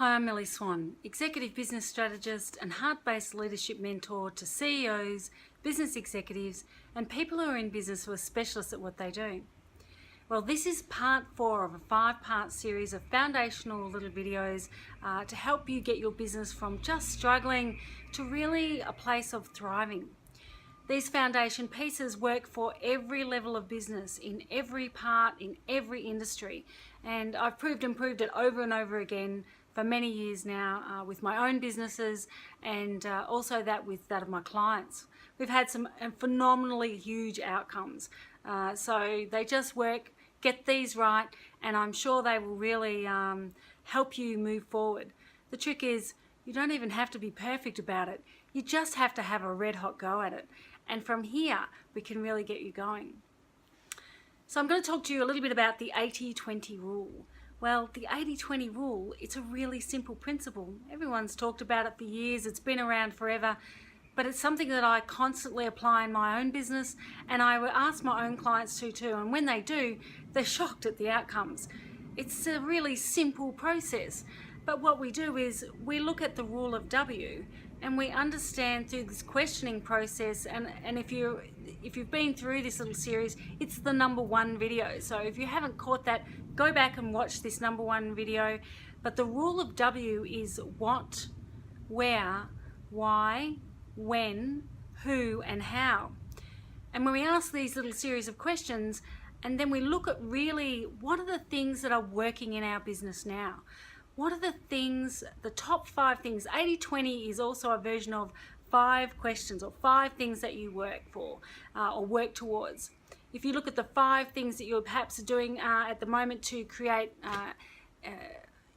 Hi, I'm Millie Swan, Executive Business Strategist and Heart-Based Leadership Mentor to CEOs, business executives and people who are in business who are specialists at what they do. Well, this is part 4 of a 5-part series of foundational little videos to help you get your business from just struggling to really a place of thriving. These foundation pieces work for every level of business, in every part, in every industry. And I've proved it over and over again for many years now with my own businesses and also with that of my clients. We've had some phenomenally huge outcomes. So they just work. Get these right, and I'm sure they will really help you move forward. The trick is you don't even have to be perfect about it. You just have to have a red hot go at it. And from here, we can really get you going. So I'm going to talk to you a little bit about the 80-20 rule. Well, the 80-20 rule, it's a really simple principle. Everyone's talked about it for years. It's been around forever. But it's something that I constantly apply in my own business, and I would ask my own clients to too. And when they do, they're shocked at the outcomes. It's a really simple process. But what we do is we look at the rule of W and we understand through this questioning process, and if you've been through this little series, it's the #1 video. So if you haven't caught that, go back and watch this #1 video. But the rule of W is what, where, why, when, who and how. And when we ask these little series of questions, and then we look at really what are the things that are working in our business now. What are the things, the top 5 things? 80-20 is also a version of 5 questions or 5 things that you work for or work towards. If you look at the 5 things that you're perhaps doing at the moment to create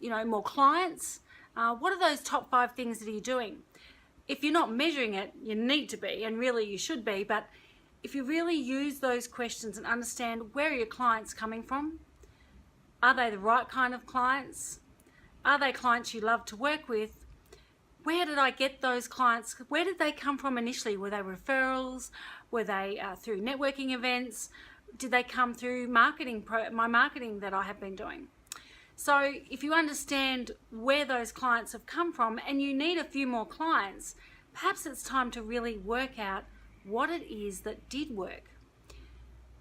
more clients, what are those top 5 things that you're doing? If you're not measuring it, you need to be, and really you should be, but if you really use those questions and understand where are your clients coming from, are they the right kind of clients? Are they clients you love to work with? Where did I get those clients? Where did they come from initially? Were they referrals? Were they through networking events? Did they come through my marketing that I have been doing? So if you understand where those clients have come from and you need a few more clients, perhaps it's time to really work out what it is that did work.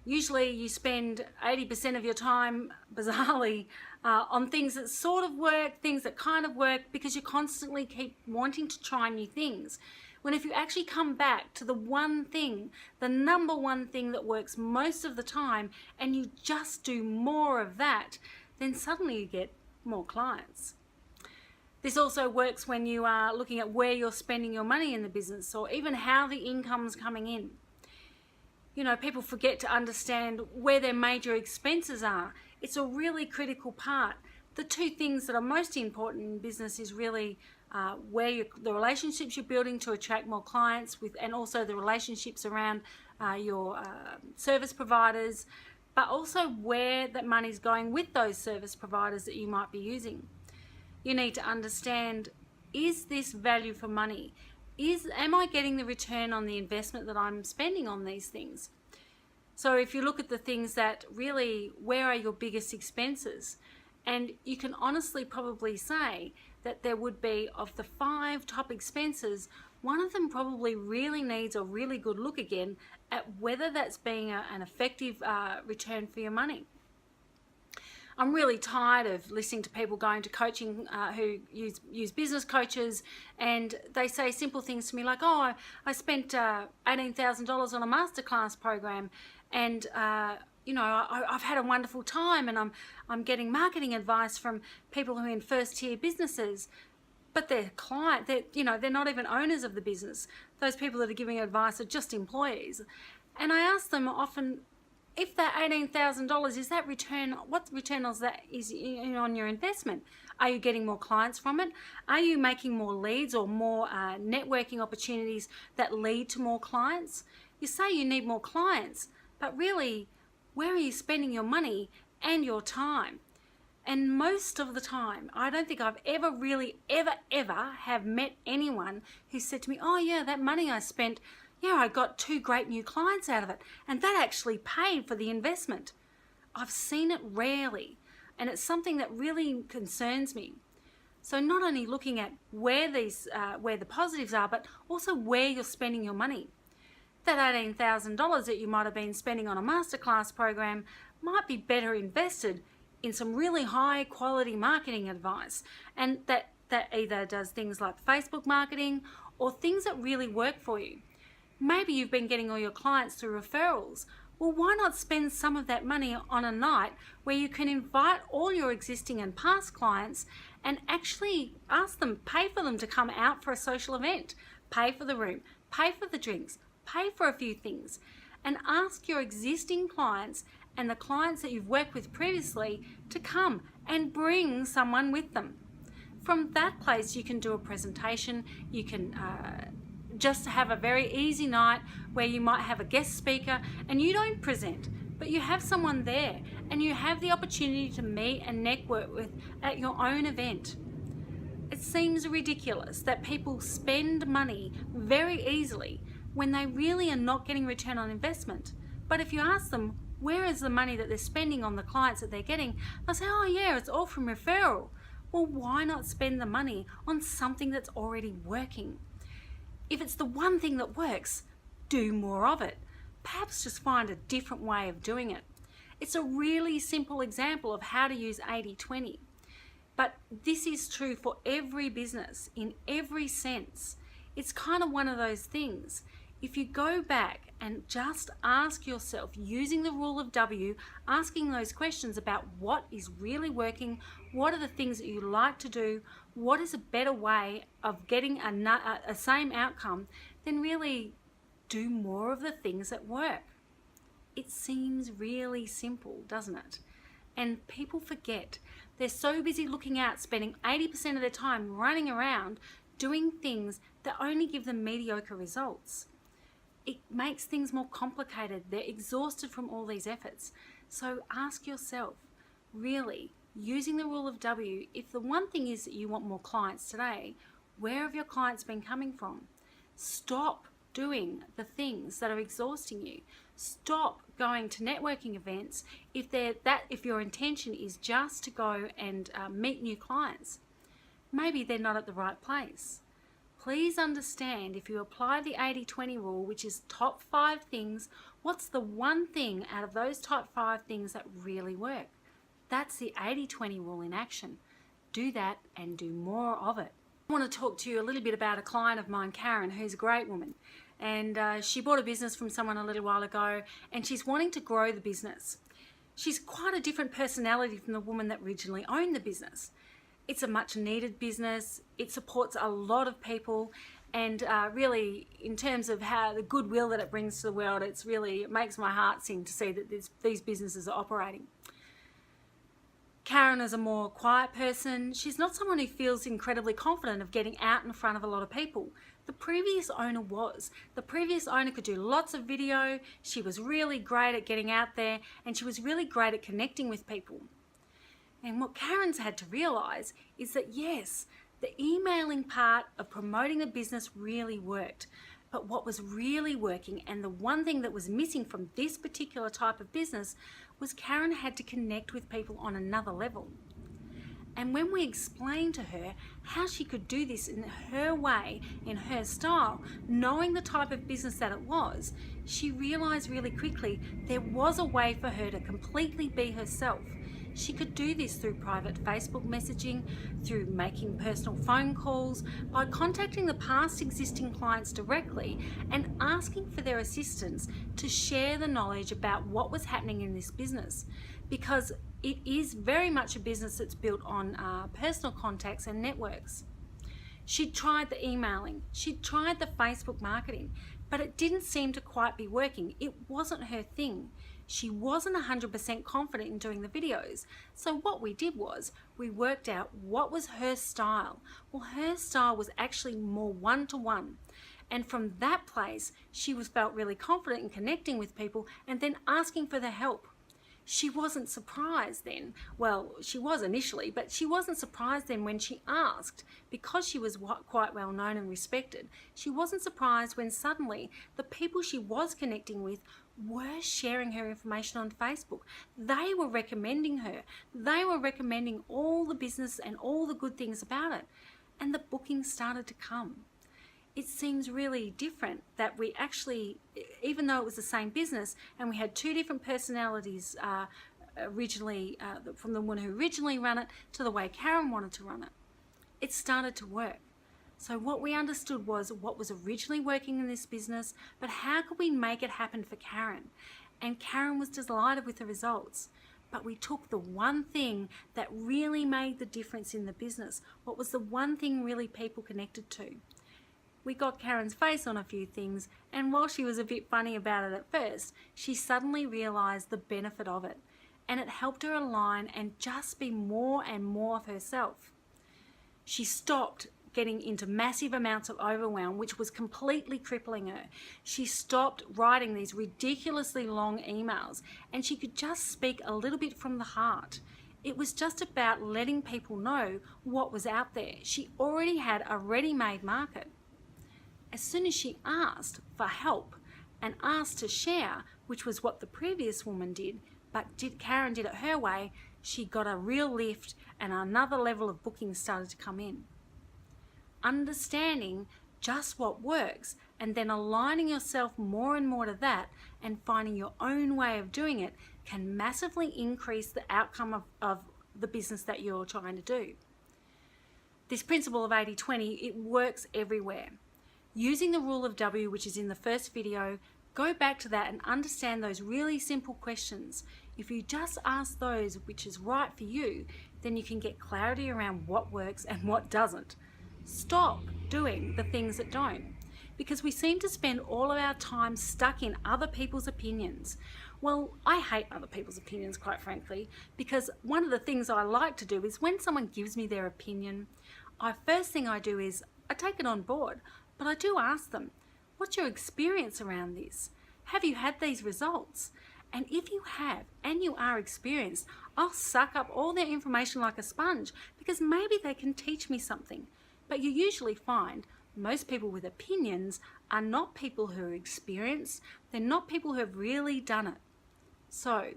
Usually you spend 80% of your time, bizarrely, on things that sort of work, things that kind of work, because you constantly keep wanting to try new things. When if you actually come back to the one thing, the #1 thing that works most of the time, and you just do more of that, then suddenly you get more clients. This also works when you are looking at where you're spending your money in the business, or even how the income's coming in. You know, people forget to understand where their major expenses are. It's a really critical part. The 2 things that are most important in business is really the relationships you're building to attract more clients with, and also the relationships around your service providers, but also where that money's going with those service providers that you might be using. You need to understand, is this value for money? Am I getting the return on the investment that I'm spending on these things? So if you look at the things that really, where are your biggest expenses? And you can honestly probably say that there would be, of the 5 top expenses, one of them probably really needs a really good look again at whether that's being an effective return for your money. I'm really tired of listening to people going to coaching who use business coaches, and they say simple things to me like, oh, I spent $18,000 on a masterclass program, and I've had a wonderful time, and I'm getting marketing advice from people who are in first-tier businesses. But they're they're not even owners of the business. Those people that are giving advice are just employees. And I ask them often, if that $18,000 is that return, what return is that on your investment? Are you getting more clients from it? Are you making more leads or more networking opportunities that lead to more clients? You say you need more clients, but really, where are you spending your money and your time? And most of the time, I don't think I've ever really, ever have met anyone who said to me, oh yeah, that money I spent, yeah, I got 2 great new clients out of it, and that actually paid for the investment. I've seen it rarely, and it's something that really concerns me. So not only looking at where the positives are, but also where you're spending your money. That $18,000 that you might have been spending on a masterclass program might be better invested in some really high quality marketing advice, and that either does things like Facebook marketing or things that really work for you. Maybe you've been getting all your clients through referrals. Well, why not spend some of that money on a night where you can invite all your existing and past clients and actually ask them, pay for them to come out for a social event, pay for the room, pay for the drinks, pay for a few things, and ask your existing clients and the clients that you've worked with previously to come and bring someone with them. From that place, you can do a presentation. You can just have a very easy night where you might have a guest speaker and you don't present, but you have someone there and you have the opportunity to meet and network with at your own event. It seems ridiculous that people spend money very easily when they really are not getting return on investment. But if you ask them, where is the money that they're spending on the clients that they're getting, they'll say, oh yeah, it's all from referral. Well, why not spend the money on something that's already working? If it's the one thing that works, do more of it. Perhaps just find a different way of doing it. It's a really simple example of how to use 80-20. But this is true for every business in every sense. It's kind of one of those things. If you go back and just ask yourself, using the rule of W, asking those questions about what is really working, what are the things that you like to do, what is a better way of getting a same outcome, then really do more of the things that work. It seems really simple, doesn't it? And people forget. They're so busy looking out, spending 80% of their time running around doing things that only give them mediocre results. It makes things more complicated. They're exhausted from all these efforts. So ask yourself, really, using the rule of W, if the one thing is that you want more clients today, where have your clients been coming from? Stop doing the things that are exhausting you. Stop going to networking events if your intention is just to go and meet new clients. Maybe they're not at the right place. Please understand, if you apply the 80-20 rule, which is top 5 things, what's the one thing out of those top 5 things that really work? That's the 80-20 rule in action. Do that and do more of it. I want to talk to you a little bit about a client of mine, Karen, who's a great woman. And she bought a business from someone a little while ago, and she's wanting to grow the business. She's quite a different personality from the woman that originally owned the business. It's a much needed business. It supports a lot of people, and really, in terms of how the goodwill that it brings to the world, it makes my heart sing to see that these businesses are operating. Karen is a more quiet person. She's not someone who feels incredibly confident of getting out in front of a lot of people. The previous owner was. The previous owner could do lots of video. She was really great at getting out there, and she was really great at connecting with people. And what Karen's had to realise is that yes, the emailing part of promoting the business really worked. But what was really working, and the one thing that was missing from this particular type of business, was Karen had to connect with people on another level. And when we explained to her how she could do this in her way, in her style, knowing the type of business that it was, she realised really quickly there was a way for her to completely be herself. She could do this through private Facebook messaging, through making personal phone calls, by contacting the past existing clients directly and asking for their assistance to share the knowledge about what was happening in this business. Because it is very much a business that's built on personal contacts and networks. She'd tried the emailing, she'd tried the Facebook marketing, but it didn't seem to quite be working. It wasn't her thing. She wasn't 100% confident in doing the videos. So what we did was we worked out what was her style. Well, her style was actually more one-to-one. And from that place, she felt really confident in connecting with people and then asking for their help. she wasn't surprised then. Well, she was initially, but she wasn't surprised then when she asked, because she was quite well known and respected. She wasn't surprised when suddenly the people she was connecting with were sharing her information on Facebook. They were recommending her. They were recommending all the business and all the good things about it. And the bookings started to come. It seems really different that we actually, even though it was the same business and we had two different personalities originally, from the one who originally ran it to the way Karen wanted to run it, it started to work. So what we understood was what was originally working in this business, but how could we make it happen for Karen? And Karen was delighted with the results. But we took the one thing that really made the difference in the business. What was the one thing really people connected to? We got Karen's face on a few things, and while she was a bit funny about it at first, she suddenly realised the benefit of it, and it helped her align and just be more and more of herself. She stopped getting into massive amounts of overwhelm, which was completely crippling her. She stopped writing these ridiculously long emails, and she could just speak a little bit from the heart. It was just about letting people know what was out there. She already had a ready-made market. As soon as she asked for help and asked to share, which was what the previous woman did, but Karen did it her way, she got a real lift and another level of bookings started to come in. Understanding just what works and then aligning yourself more and more to that and finding your own way of doing it can massively increase the outcome of the business that you're trying to do. This principle of 80-20, it works everywhere. Using the rule of W, which is in the first video, go back to that and understand those really simple questions. If you just ask those which is right for you, then you can get clarity around what works and what doesn't. Stop doing the things that don't, because we seem to spend all of our time stuck in other people's opinions. Well, I hate other people's opinions, quite frankly, because one of the things I like to do is when someone gives me their opinion, first thing I do is I take it on board. But I do ask them, what's your experience around this? Have you had these results? And if you have, and you are experienced, I'll suck up all their information like a sponge because maybe they can teach me something. But you usually find most people with opinions are not people who are experienced. They're not people who have really done it. So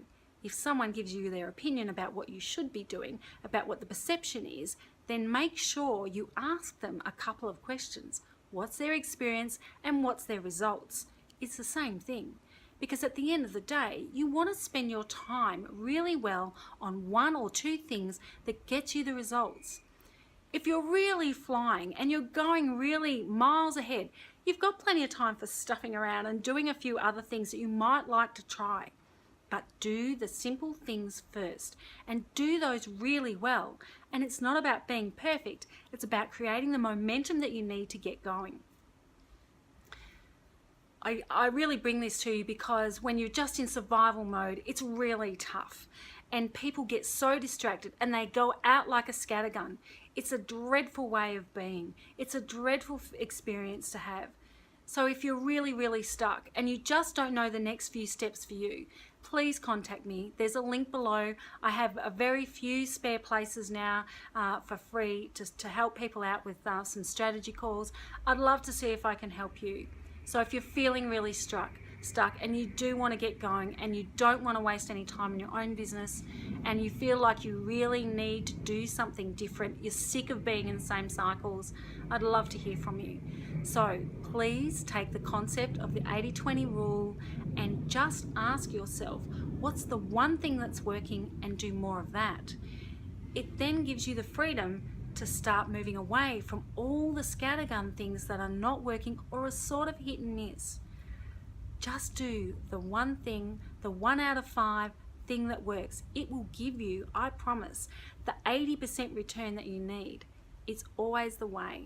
if someone gives you their opinion about what you should be doing, about what the perception is, then make sure you ask them a couple of questions. What's their experience and what's their results? It's the same thing. Because at the end of the day, you want to spend your time really well on one or two things that gets you the results. If you're really flying and you're going really miles ahead, you've got plenty of time for stuffing around and doing a few other things that you might like to try. But do the simple things first and do those really well. And it's not about being perfect. It's about creating the momentum that you need to get going. I really bring this to you because when you're just in survival mode, it's really tough. And people get so distracted and they go out like a scattergun. It's a dreadful way of being. It's a dreadful experience to have. So if you're really, really stuck and you just don't know the next few steps for you, please contact me. There's a link below. I have a very few spare places now for free to help people out with some strategy calls. I'd love to see if I can help you. So if you're feeling really stuck and you do want to get going and you don't want to waste any time in your own business and you feel like you really need to do something different, you're sick of being in the same cycles, I'd love to hear from you. So please take the concept of the 80-20 rule and just ask yourself, what's the one thing that's working, and do more of that. It then gives you the freedom to start moving away from all the scattergun things that are not working or are sort of hit and miss. Just do the one thing, the 1 out of 5 thing that works. It will give you, I promise, the 80% return that you need. It's always the way.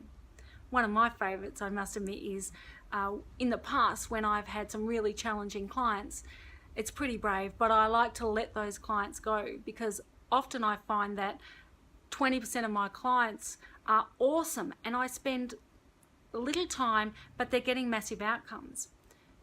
One of my favorites, I must admit, is in the past when I've had some really challenging clients. It's pretty brave, but I like to let those clients go because often I find that 20% of my clients are awesome and I spend little time, but they're getting massive outcomes.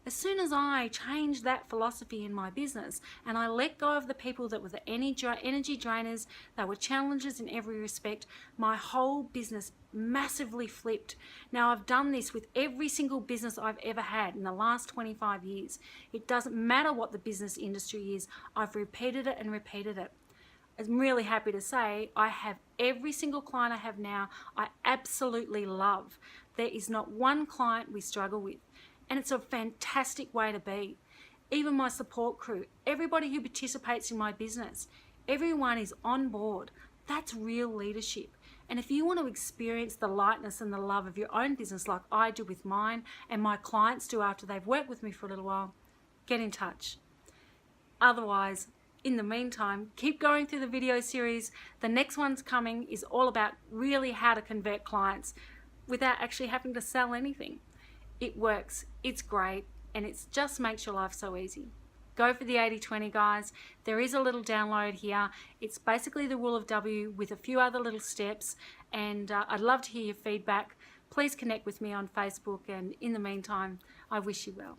As soon as I changed that philosophy in my business and I let go of the people that were the energy drainers, they were challenges in every respect, my whole business massively flipped. Now, I've done this with every single business I've ever had in the last 25 years. It doesn't matter what the business industry is, I've repeated it and repeated it. I'm really happy to say I have every single client I have now, I absolutely love. There is not one client we struggle with. And it's a fantastic way to be. Even my support crew, everybody who participates in my business, everyone is on board. That's real leadership. And if you want to experience the lightness and the love of your own business like I do with mine and my clients do after they've worked with me for a little while, get in touch. Otherwise, in the meantime, keep going through the video series. The next one's coming is all about really how to convert clients without actually having to sell anything. It works, it's great, and it just makes your life so easy. Go for the 80-20, guys. There is a little download here. It's basically the rule of W with a few other little steps, and I'd love to hear your feedback. Please connect with me on Facebook, and in the meantime, I wish you well.